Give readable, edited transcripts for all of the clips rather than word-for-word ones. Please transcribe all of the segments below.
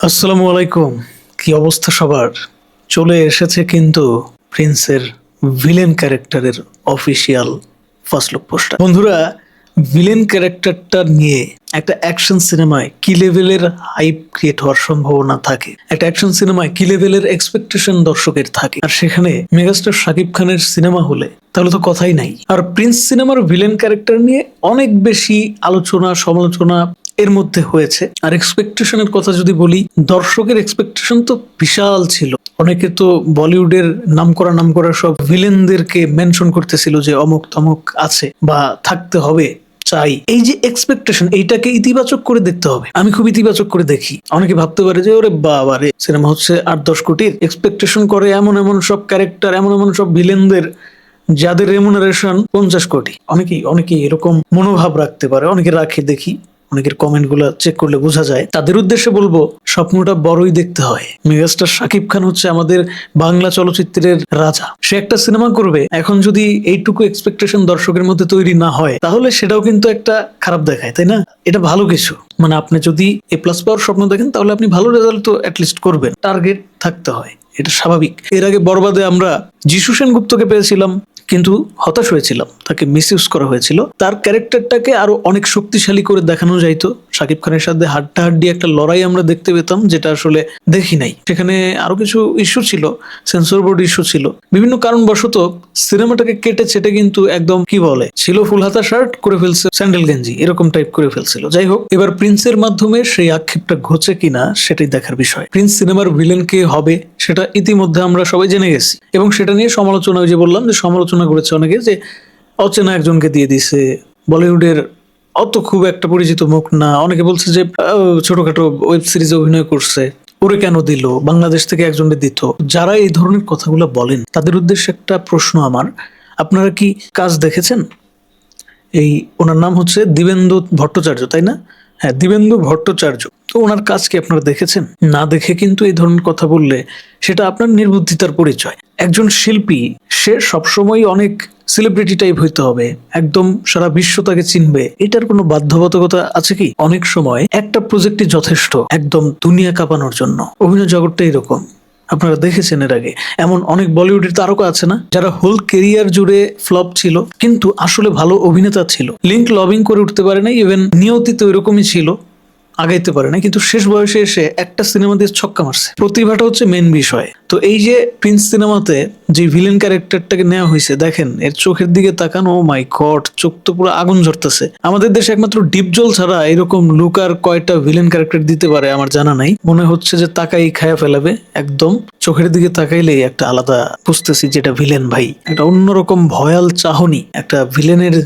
আসসালামু আলাইকুম। কি অবস্থা সবার? চলে এসেছে কিন্তু প্রিন্সের ভিলেন ক্যারেক্টারের অফিসিয়াল ফার্স্ট লুক পোস্টার। বন্ধুরা, ভিলেন ক্যারেক্টারটা নিয়ে একটা অ্যাকশন সিনেমায় কি লেভেলের হাইপ ক্রিয়েট হওয়ার সম্ভাবনা থাকে, একটা অ্যাকশন সিনেমায় কি লেভেলের এক্সপেকটেশন দর্শকের থাকে, আর সেখানে মেগাস্টার শাকিব খানের সিনেমা হলে তাহলে তো কথাই নাই। আর প্রিন্স সিনেমার ভিলেন ক্যারেক্টার নিয়ে অনেক বেশি আলোচনা সমালোচনা এর মধ্যে হয়েছে। আর এক্সপেকটেশনের কথা যদি বলি, দর্শকের এক্সপেকটেশন তো বিশাল ছিল। অনেকে তো বলিউডের নাম করা সব ভিলেনদেরকে মেনশন করতেছিল যে অমুক তমুক আছে বা থাকতে হবে, চাই। এই যে এক্সপেকটেশন, এইটাকে ইতিবাচক করে দেখতে হবে। আমি খুব ইতিবাচক করে দেখি। অনেকে ভাবতে পারে যে ওরে বাবা রে, সিনেমা হচ্ছে 8-10 কোটির, এক্সপেকটেশন করে এমন এমন সব ক্যারেক্টার, এমন এমন সব ভিলেনদের যাদের রেমুনারেশন 50 কোটি। অনেকেই এরকম মনোভাব রাখতে পারে, অনেকে রাখে দেখি। অনেকের কমেন্ট গুলা চেক করলে বোঝা যায়। তাদের উদ্দেশ্যে বলবো, স্বপ্নটা বড়ই দেখতে হয়। মেগাস্টার শাকিব খান হচ্ছে আমাদের বাংলা চলচ্চিত্রের রাজা। সে একটা সিনেমা করবে, এখন যদি এইটুকু এক্সপেকটেশন দর্শকের মধ্যে তৈরি না হয়, তাহলে সেটাও কিন্তু একটা খারাপ দেখায়, তাই না? এটা ভালো কিছু। মানে আপনি যদি A+ পাওয়ার স্বপ্ন দেখেন, তাহলে আপনি ভালো রেজাল্ট তো অ্যাটলিস্ট করবেন। টার্গেট থাকতে হয়, এটা স্বাভাবিক। এর আগে বরবাদে আমরা যিশু সেনগুপ্তকে পেয়েছিলাম, কিন্তু হতাশ হয়েছিলাম, তাকে মিসইউজ করা হয়েছিল। তার ক্যারেক্টারটাকে আরো অনেক শক্তিশালী করে দেখানো যাইতো। শাকিব খানের সাথে হাড্ডাহাড্ডি একটা লড়াই আমরা দেখতে পেতাম, যেটা আসলে দেখি নাই। সেখানে আরো কিছু ইস্যু ছিল, সেন্সর বোর্ড ইস্যু ছিল, বিভিন্ন কারণবশত সিনেমাটাকে কেটে ছেটে কিন্তু একদম কি বলে ছিল ফুল হাতা শার্ট করে ফেলছে, স্যান্ডেল গেঞ্জি এরকম টাইপ করে ফেলছিল। যাই হোক, এবার প্রিন্সের মাধ্যমে সেই আক্ষেপটা ঘোচে কিনা সেটাই দেখার বিষয়। প্রিন্স সিনেমার ভিলেন কে হবে সেটা ইতিমধ্যে আমরা সবাই জেনে গেছি, এবং সেটা নিয়ে সমালোচনা, ওই যে বললাম যে সমালোচনা করেছে অনেকে, যে অচেনা একজনকে দিয়ে দিছে, বলিউডের অত খুব একটা পরিচিত মুখ না। অনেকে বলছে যে ছোটখাটো ওয়েব সিরিজে অভিনয় করছে, ওরে কেন দিল, বাংলাদেশ থেকে একজনকে দিত। যারা এই ধরনের কথাগুলো বলেন, তাদের উদ্দেশ্যে একটা প্রশ্ন আমার, আপনারা কি কাজ দেখেছেন? এই ওনার নাম হচ্ছে দিবেন্দু ভট্টাচার্য, তাই না? হ্যাঁ, দিবেন্দু ভট্টাচার্য। তো ওনার কাজ কি আপনারা দেখেছেন? না দেখে কিন্তু এই ধরনের কথা বললে সেটা আপনার নির্বুদ্ধিতার পরিচয়। একজন শিল্পী, সে সবসময় অনেক সেলিব্রিটি টাইপ হইতে হবে, একদম সারা বিশ্ব তাকে চিনবে, এটার কোনো বাধ্যবাধকতা আছে কি? অনেক সময় একটা প্রজেক্টই যথেষ্ট একদম দুনিয়া কাঁপানোর জন্য। অভিনয় জগৎটা এরকম, আপনারা দেখেছেন এর আগে এমন অনেক বলিউডের তারকা আছে না, যারা হোল কেরিয়ার জুড়ে ফ্লপ ছিল, কিন্তু আসলে ভালো অভিনেতা ছিল। লিঙ্ক লবিং করে উঠতে পারে না, ইভেন নিয়তি তো এরকমই ছিল, আগাইতে পারে না, কিন্তু শেষ বয়সে এসে একটা সিনেমা দিয়ে ছক্কা মারছে। প্রতিভাটা হচ্ছে মেন বিষয়। তো এই যে প্রিন্স সিনেমাতে যে ভিলেন ক্যারেক্টারটাকে নেওয়া হয়েছে, দেখেন এর চোখের দিকে তাকান, ও মাই গড, চোখ তো পুরো আগুন ঝরতেছে। আমাদের দেশে একমাত্র ডিপজল ছাড়া এরকম লুকার কয়টা ভিলেন ক্যারেক্টার দিতে পারে আমার জানা নাই। মনে হচ্ছে যে তাকাই খায়া ফেলাবে একদম। চোখের দিকে তাকাইলেই একটা আলাদা বুঝতেছি যেটা ভিলেন ভাই, একটা অন্যরকম ভয়াল চাহনি, একটা ভিলেনের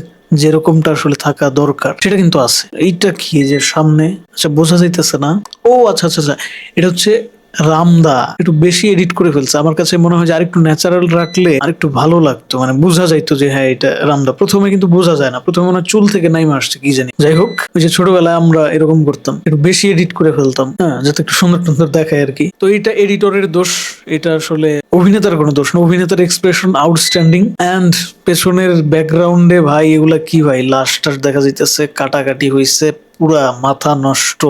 যেরকমটা আসলে থাকা দরকার সেটা কিন্তু আছে। এইটা কি যে সামনে, আচ্ছা বোঝা যাইতেছে না। ও আচ্ছা আচ্ছা আচ্ছা, এটা হচ্ছে রামদা। একটু বেশি এডিট করে ফেলছে, আমার কাছে মনে হয় যে আরেকটু ন্যাচারাল রাখলে আরেকটু ভালো লাগতো, মানে বোঝা যাইতো যে হ্যাঁ এটা রামদা। প্রথমে কিন্তু বোঝা যায় না, প্রথমে মনে হয় চুল থেকে নাইমা আসছে কি জানি। যাই হোক, ওই যে ছোটবেলায় আমরা এরকম করতাম, একটু বেশি এডিট করে ফেলতাম, হ্যাঁ, যাতে একটু সুন্দর সুন্দর দেখায় আর কি। তো এটা এডিটরের দোষ, এটা আসলে অভিনেতার কোনো দোষ না। অভিনেতার এক্সপ্রেশন আউটস্ট্যান্ডিং, অ্যান্ড পেছনের ব্যাকগ্রাউন্ডে ভাই এগুলা কি ভাই, লাশটার দেখা যাইতেছে, কাটাকাটি হইছে, পুরা মাথা নষ্ট।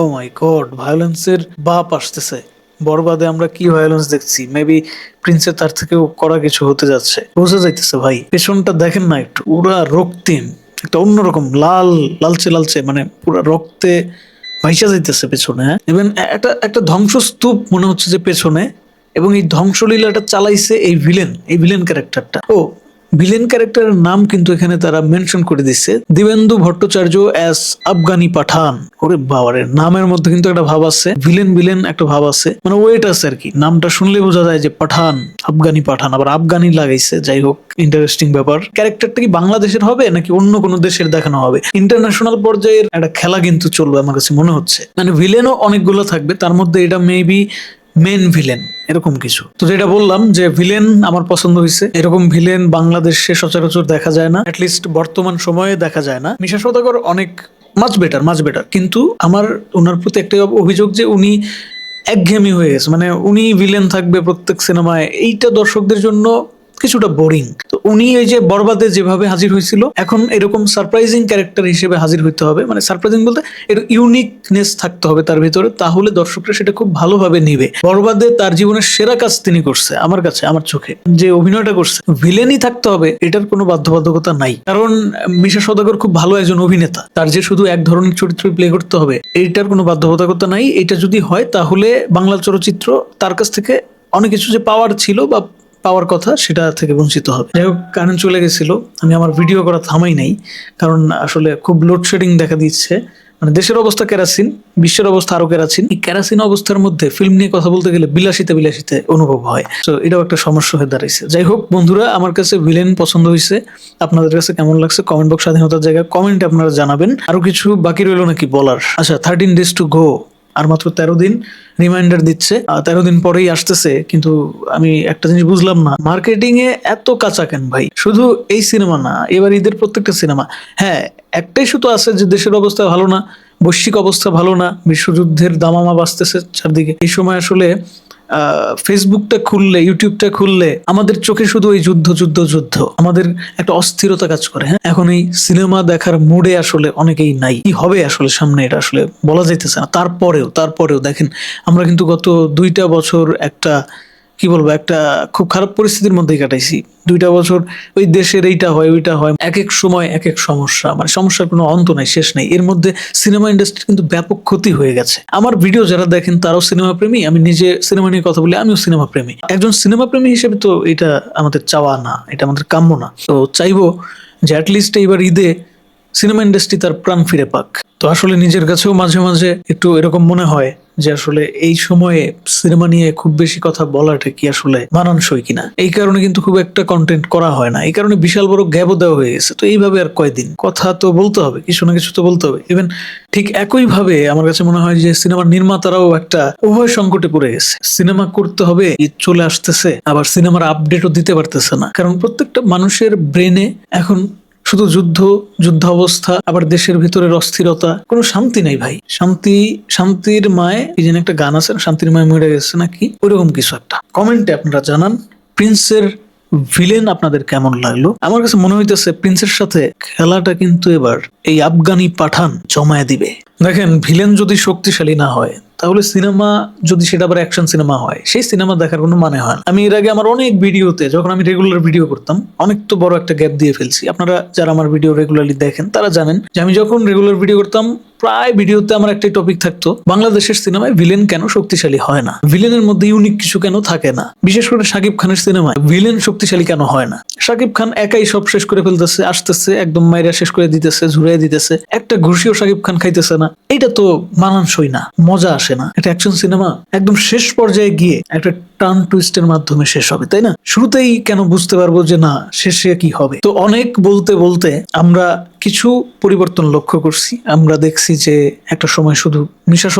ও মাই গড, ভায়োলেন্সের বাপ আসতেছে। বরবাদে আমরা কি ভায়োলেন্স দেখছি, মেবি প্রিন্সের তার থেকেও করা কিছু হতে যাচ্ছে, বোঝা যাইতেছে ভাই। পেছনটা দেখেন না একটু, পুরা রক্তিম, একটা অন্যরকম লাল, লালচে লালচে, মানে পুরা রক্তে ভাইসা যাইতেছে পেছনে। হ্যাঁ, ইভেন একটা একটা ধ্বংসস্তূপ মনে হচ্ছে যে পেছনে, এবং এই ধ্বংসলীলাটা চালাইছে এই ভিলেন ক্যারেক্টারটা। ও, ভিলেন ক্যারেক্টারের নাম কিন্তু এখানে তারা মেনশন করে দিচ্ছে, দিবেন্দু ভট্টাচার্য অ্যাজ আফগানি পাঠান। ওরে বাবারে, নামের মধ্যে কিন্তু একটা ভাব আছে, ভিলেন ভিলেন একটা ভাব আছে, মানে ওয়েট আছে আর কি। নামটা শুনলে বোঝা যায় যে পাঠান, আফগানি পাঠান, আবার আফগানি লাগাইছে। যাই হোক, ইন্টারেস্টিং ব্যাপার। ক্যারেক্টারটা কি বাংলাদেশের হবে নাকি অন্য কোনো দেশের দেখানো হবে? ইন্টারন্যাশনাল পর্যায়ের একটা খেলা কিন্তু চলবে আমার কাছে মনে হচ্ছে। মানে ভিলেনও অনেকগুলো থাকবে, তার মধ্যে এটা মেবি মেন ভিলেন, এরকম কিছু। তো যেটা বললাম যে ভিলেন আমার পছন্দ হয়েছে, এরকম ভিলেন বাংলাদেশে সচরাচর দেখা যায় না, অ্যাটলিস্ট বর্তমান সময়ে দেখা যায় না। মিশা সওদাগর অনেক মাচ বেটার, কিন্তু আমার ওনার প্রতি একটাই অভিযোগ যে উনি একঘেয়েমি হয়ে গেছে। মানে উনি ভিলেন থাকবে প্রত্যেক সিনেমায়, এইটা দর্শকদের জন্য কিছুটা বোরিং। তো উনি এই যে বরবাদে যেভাবে হাজির হয়েছিল, এখন এরকম সারপ্রাইজিং ক্যারেক্টার হিসেবে হাজির হইতে হবে। মানে সারপ্রাইজিং বলতে এর ইউনিকনেস থাকতে হবে তার ভিতরে, তাহলে দর্শকরা সেটা খুব ভালোভাবে নিবে। বরবাদে তার জীবনের সেরা কাজ তিনি করছে আমার কাছে, আমার চোখে যে অভিনয়টা করছে। ভিলেনই থাকতে হবে এটার কোনো বাধ্যবাধকতা নাই, কারণ মিশা সওদাগর খুব ভালো একজন অভিনেতা, তার যে শুধু এক ধরনের চরিত্র প্লে করতে হবে এইটার কোনো বাধ্যবাধকতা নাই। এটা যদি হয় তাহলে বাংলা চলচ্চিত্র তার কাছ থেকে অনেক কিছু যে পাওয়ার ছিল বা পাওয়ার কথা সেটা থেকে বঞ্চিত হবে। যাই হোক, কারেন্ট চলে গেছিল, আমি আমার ভিডিও করা থামাই নাই, কারণ আসলে খুব লোডশেডিং দেখা দিচ্ছে। মানে দেশের অবস্থা কেরাসিন, বিশ্বের অবস্থা আরো কেরাসিন। এই কেরাসিন অবস্থার মধ্যে ফিল্ম নিয়ে কথা বলতে গেলে বিলাসিতে বিলাসিতে অনুভব হয়। তো এটাও একটা সমস্যা হয়ে দাঁড়াইছে। যাই হোক বন্ধুরা, আমার কাছে ভিলেন পছন্দ হয়েছে, আপনাদের কাছে কেমন লাগছে কমেন্ট বক্স স্বাধীনতার জায়গায় কমেন্টে আপনারা জানাবেন। আরো কিছু বাকি রইলো নাকি বলার? আচ্ছা, 13 days to go, আর মাত্র 13 দিন রিমাইন্ডার দিচ্ছে, 13 দিন পরেই আসতেছে। কিন্তু আমি একটা জিনিস বুঝলাম না, মার্কেটিং এ এত কাঁচা কেন ভাই? শুধু এই সিনেমা না, এবার ঈদের প্রত্যেকটা সিনেমা, হ্যাঁ একটাই শুধু আছে যে দেশের অবস্থা ভালো না, বৈশ্বিক অবস্থা ভালো না, বিশ্বযুদ্ধের দামামা বাজতেছে চারদিকে। এই সময় আসলে ফেসবুকটা খুললে, ইউটিউবটা খুললে আমাদের চোখে শুধু এই যুদ্ধ যুদ্ধ যুদ্ধ, আমাদের একটা অস্থিরতা কাজ করে। হ্যাঁ, এখন এই সিনেমা দেখার মুডে আসলে অনেকেই নাই। কি হবে আসলে সামনে এটা আসলে বলা যাইতেছে না। তারপরেও দেখেন, আমরা কিন্তু গত 2টা বছর একটা কি বলবো, একটা খুব খারাপ পরিস্থিতির মধ্যেই কাটাইছি। 2টা বছর ওই দেশের এইটা হয় ওইটা হয়, এক এক সময় এক এক সমস্যা, মানে সমস্যার কোনো অন্ত নাই, শেষ নাই। এর মধ্যে সিনেমা ইন্ডাস্ট্রি কিন্তু ব্যাপক ক্ষতি হয়ে গেছে। আমার ভিডিও যারা দেখেন তারাও সিনেমা প্রেমী, আমি নিজে সিনেমা নিয়ে কথা বলি, আমিও সিনেমা প্রেমী। একজন সিনেমা প্রেমী হিসেবে তো এটা আমাদের চাওয়া না, এটা আমাদের কাম্য না। তো চাইবো যে অ্যাটলিস্ট এইবার ঈদে সিনেমা ইন্ডাস্ট্রি তার প্রাণ ফিরে পাক। তো আসলে নিজের কাছেও মাঝে মাঝে একটু এরকম মনে হয় যে আসলে এই সময়ে সিনেমা নিয়ে খুব বেশি কথা বলাটা কি আসলে মানানসই কিনা। এই কারণে কিন্তু খুব একটা কন্টেন্ট করা হয় না, এই কারণে বিশাল বড় গ্যাপও দেওয়া হয়ে গেছে। তো এইভাবে আর কয়দিন কথা তো বলতে হবে, কিছু না কিছু তো বলতে হবে। ইভেন ঠিক একইভাবে আমার কাছে মনে হয় যে সিনেমার নির্মাতারাও একটা উভয় সংকটে পড়ে গেছে। সিনেমা করতে হবে, ঈদ চলে আসতেছে, আবার সিনেমার আপডেটও দিতে পারতেছে না, কারণ প্রত্যেকটা মানুষের ব্রেনে এখন শুধু যুদ্ধাবস্থা, আবার দেশের ভিতরের অস্থিরতা, কোনো শান্তি নাই ভাই। শান্তির মায়ে কি যেন একটা গান আছে, শান্তির মায়ে মরে গেছে নাকি, ওইরকম কিছু একটা। কমেন্টে আপনারা জানান প্রিন্সের ভিলেন আপনাদের কেমন লাগলো। আমার কাছে মনে হইতেছে প্রিন্সের সাথে খেলাটা কিন্তু এবার এই আফগানি পাঠান জমায়ে দিবে। দেখেন, ভিলেন যদি শক্তিশালী না হয় তাহলে সিনেমা, যদি সেটা আবার অ্যাকশন সিনেমা হয়, সেই সিনেমা দেখার কোনো মানে হয় না। আমি এর আগে আমার অনেক ভিডিওতে, যখন আমি রেগুলার ভিডিও করতাম, অনেক তো বড় একটা গ্যাপ দিয়ে ফেলছি। আপনারা যারা আমার ভিডিও রেগুলারলি দেখেন তারা জানেন যে আমি যখন রেগুলার ভিডিও করতাম, প্রায় ভিডিওতে আমার একটাই টপিক থাকতো, বাংলাদেশের সিনেমায় ভিলেন কেন শক্তিশালী হয় না, ভিলেনের মধ্যে ইউনিক কিছু কেন থাকে না। বিশেষ করে শাকিব খানের সিনেমায় ভিলেন শক্তিশালী কেন হয় না? শাকিব খান একাই সব শেষ করে ফেলতেছে, আসতেছে একদম মাইরা শেষ করে দিতেছে, ঝুড়িয়ে দিতেছে, একটা ঘুষিও শাকিব খান খাইতেছে না। এটা তো মানানসই না, মজা আসে না। একটা অ্যাকশন সিনেমা একদম শেষ পর্যায়ে গিয়ে একটা টার্ন টুইস্টের মাধ্যমে শেষ হবে, তাই না? শুরুতেই কেন বুঝতে পারবো যে না শেষে কি হবে? তো অনেক বলতে বলতে আমরা কিছু পরিবর্তন লক্ষ্য করছি। আমরা দেখছি যে একটা সময় শুধু মিশা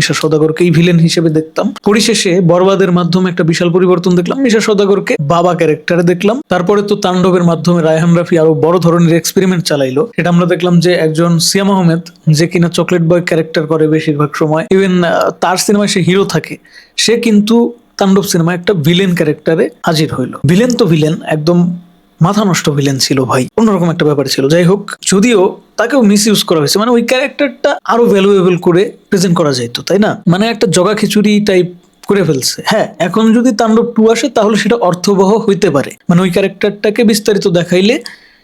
সওদাগরকেই ভিলেন হিসেবে দেখতাম, পরিশেষে বরবাদের মাধ্যমে একটা বিশাল পরিবর্তন দেখলাম, মিশা সওদাগরকে বাবা ক্যারেক্টারে দেখলাম। তারপরে তো তাণ্ডবের মাধ্যমে রায়হান রাফি আরো বড় ধরনের এক্সপেরিমেন্ট চালাইলো। এটা আমরা দেখলাম যে একজন সিয়াম আহমেদ, যে কিনা চকলেট বয় ক্যারেক্টার করে বেশিরভাগ সময়, ইভেন তার সিনেমায় সে হিরো থাকে, সে কিন্তু তাণ্ডব সিনেমায় একটা ভিলেন ক্যারেক্টারে হাজির হইলো। ভিলেন তো ভিলেন, একদম মাথা নষ্ট ভিলেন ছিল ভাই, অন্যরকম একটা ব্যাপার ছিল। যাই হোক, যদিও তাকেও মিস ইউজ করা হয়েছে, মানে ওই ক্যারেক্টারটা আরো ভ্যালুয়েবল করে প্রেজেন্ট করা যাইতো, তাই না? মানে একটা জগা খিচুড়ি টাইপ করে ফেলছে। হ্যাঁ, এখন যদি তাণ্ডব 2 আসে তাহলে সেটা অর্থবহ হইতে পারে, মানে ওই ক্যারেক্টারটাকে বিস্তারিত দেখাইলে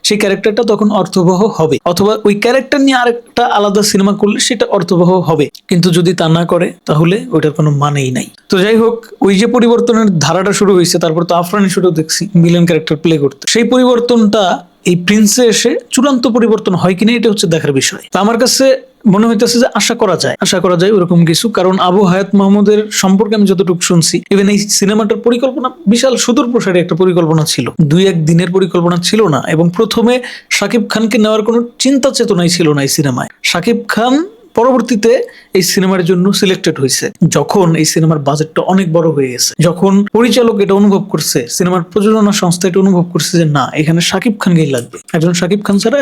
সেই ক্যারেক্টারটা তখন অর্থবহ হবে, অথবা ওই ক্যারেক্টার নিয়ে আরেকটা আলাদা সিনেমা করলে সেটা অর্থবহ হবে। কিন্তু যদি তা না করে তাহলে ওইটার কোনো মানেই নাই। তো যাই হোক, ওই যে পরিবর্তনের ধারাটা শুরু হয়েছে, তারপর তো আফরান শুরু দেখছি ভিলেন ক্যারেক্টার প্লে করতে, সেই পরিবর্তনটা এই প্রিন্সে এসে চূড়ান্ত পরিবর্তন হয় কিনা এটা হচ্ছে দেখার বিষয়। তো আমার কাছে মনে হইতেছে যে আশা করা যায় ওরকম কিছু, কারণ আবু হায়াত মাহমুদের সম্পর্কে আমি যতটুকু শুনছি, ইভেন এই সিনেমাটার পরিকল্পনা বিশাল সুদূর প্রসারী একটা পরিকল্পনা ছিল, 2-1 দিনের পরিকল্পনা ছিল না। এবং প্রথমে শাকিব খানকে নেওয়ার কোনো চিন্তা চেতনাই ছিল না এই সিনেমায়। শাকিব খান পরবর্তীতে এই সিনেমার জন্য সিলেক্টেড হয়েছে, যখন এই সিনেমার বাজেটটা অনেক বড় হয়ে গেছে, যখন পরিচালক এটা অনুভব করছে, সিনেমার প্রযোজনা সংস্থা এটা অনুভব করছে যে না, এখানে শাকিব খানকেই লাগবে, একজন শাকিব খান ছাড়া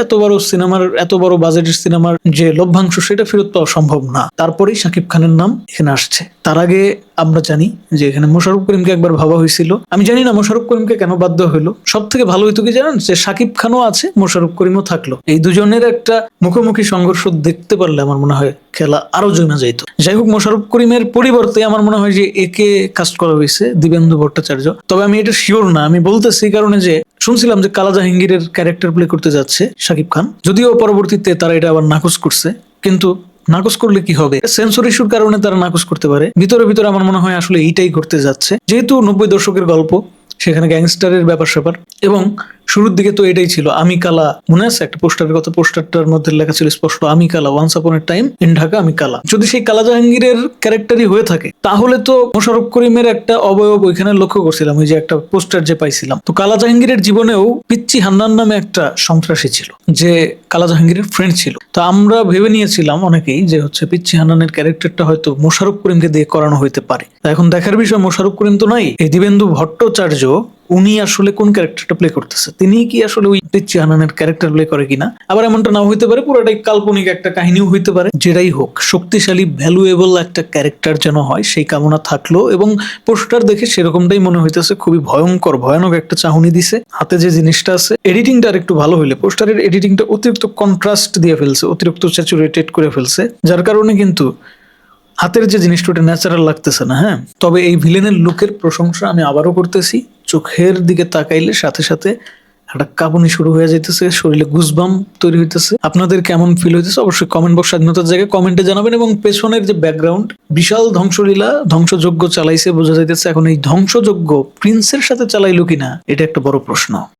এত বড় বাজেটের সিনেমার যে লভ্যাংশ সেটা ফেরত পাওয়া সম্ভব না, তারপরেই শাকিব খানের নাম এখানে আসছে। তার আগে আমরা জানি যে এখানে মোশাররফ করিমকে একবার ভাবা হয়েছিল, আমি জানি না মোশাররফ করিমকে কেন বাধ্য হইলো। সব থেকে ভালো হইতো কি জানেন, যে শাকিব খানও আছে, মোশাররফ করিমও থাকলো, এই দুজনের একটা মুখোমুখি সংঘর্ষ দেখতে পারলে আমার মনে হয় খেলা আরো জমে যাইত। যাই হোক, মোশাররফ করিমের পরিবর্তে আমার মনে হয় যে একে কাস্ট করা হয়েছে দিবেন্দু ভট্টাচার্য। তবে আমি এটা শিওর না, আমি বলতেছি এই কারণে যে শুনছিলাম যে কালা জাহাঙ্গীরের ক্যারেক্টার প্লে করতে যাচ্ছে শাকিব খান, যদিও পরবর্তীতে তারা এটা আবার নাকচ করছে। কিন্তু নাকচ করলে কি হবে, সেন্সর ইস্যুর কারণে তারা নাকচ করতে পারে, ভিতরে ভিতরে আমার মনে হয় আসলে এইটাই ঘটতে যাচ্ছে। যেহেতু 90 দশকের গল্প, সেখানে গ্যাংস্টারের ব্যাপার স্যাপার, এবং শুরুর দিকে তো এটাই ছিল, আমি কালা। মনে আছে একটা পোস্টারের কথা, পোস্টারটার মধ্যে লেখা ছিল স্পষ্ট, আমি কালা, once upon A time in Dhaka, আমি কালা। যদি সেই কালা জাহাঙ্গীরের ক্যারেক্টারই হয়ে থাকে, তাহলে তো মোশাররফ করিমের একটা অবয়ব ওইখানে লক্ষ্য করছিলাম, ওই যে একটা পোস্টার যে পাইছিলাম। তো কালা জাহাঙ্গীরের জীবনেও পিচ্চি হান্নান নামে একটা সন্ত্রাসী ছিল, যে কালা জাহাঙ্গীরের ফ্রেন্ড ছিল। তো আমরা ভেবে নিয়েছিলাম অনেকেই যে হচ্ছে পিচ্চি হান্নানের ক্যারেক্টারটা হয়তো মোশাররফ করিমকে দিয়ে করানো হইতে পারে। এখন দেখার বিষয়, মোশাররফ করিম তো নাই, এই দিবেন্দু ভট্টাচার্য উনি আসলে কোন ক্যারেক্টারটা প্লে করতেছে, তিনি কি আসলে ওই পিচ্চি হান্নানের ক্যারেক্টার প্লে করে কিনা। আবার এমনটা নাও হইতে পারে, পুরোটাই কাল্পনিক একটা কাহিনীও হইতে পারে। যেটাই হোক, শক্তিশালী ভ্যালুয়েবল একটা ক্যারেক্টার যেন হয় সেই কামনা থাকলো, এবং পোস্টার দেখে সেরকমটাই মনে হইতেছে। খুবই ভয়ানক একটা চাহনি দিছে। হাতে যে জিনিসটা আছে, এডিটিংটা আর একটু ভালো হইলে, পোস্টারের এডিটিংটা অতিরিক্ত কন্ট্রাস্ট দিয়ে ফেলছে, অতিরিক্ত স্যাচুরেটেড করে ফেলছে, যার কারণে কিন্তু হাতের যে জিনিসটা ওটা ন্যাচারাল লাগতেছে না। হ্যাঁ, তবে এই ভিলেনের লুকের প্রশংসা আমি আবারও করতেছি। চোখের দিকে তাকাইলে সাথে সাথে একটা কাঁপুনি শুরু হয়ে যাইতেছে, শরীরে গুজবাম তৈরি হইতেছে। আপনাদের কেমন ফিল হইতেছে অবশ্যই কমেন্ট বক্স, স্বাধীনতার জায়গায় কমেন্টে জানাবেন। এবং পেছনের যে ব্যাকগ্রাউন্ড, বিশাল ধ্বংসলীলা, ধ্বংসযজ্ঞ চালাইছে বোঝা যাইতেছে। এখন এই ধ্বংসযজ্ঞ প্রিন্সের সাথে চালাইলো কিনা, এটা একটা বড় প্রশ্ন।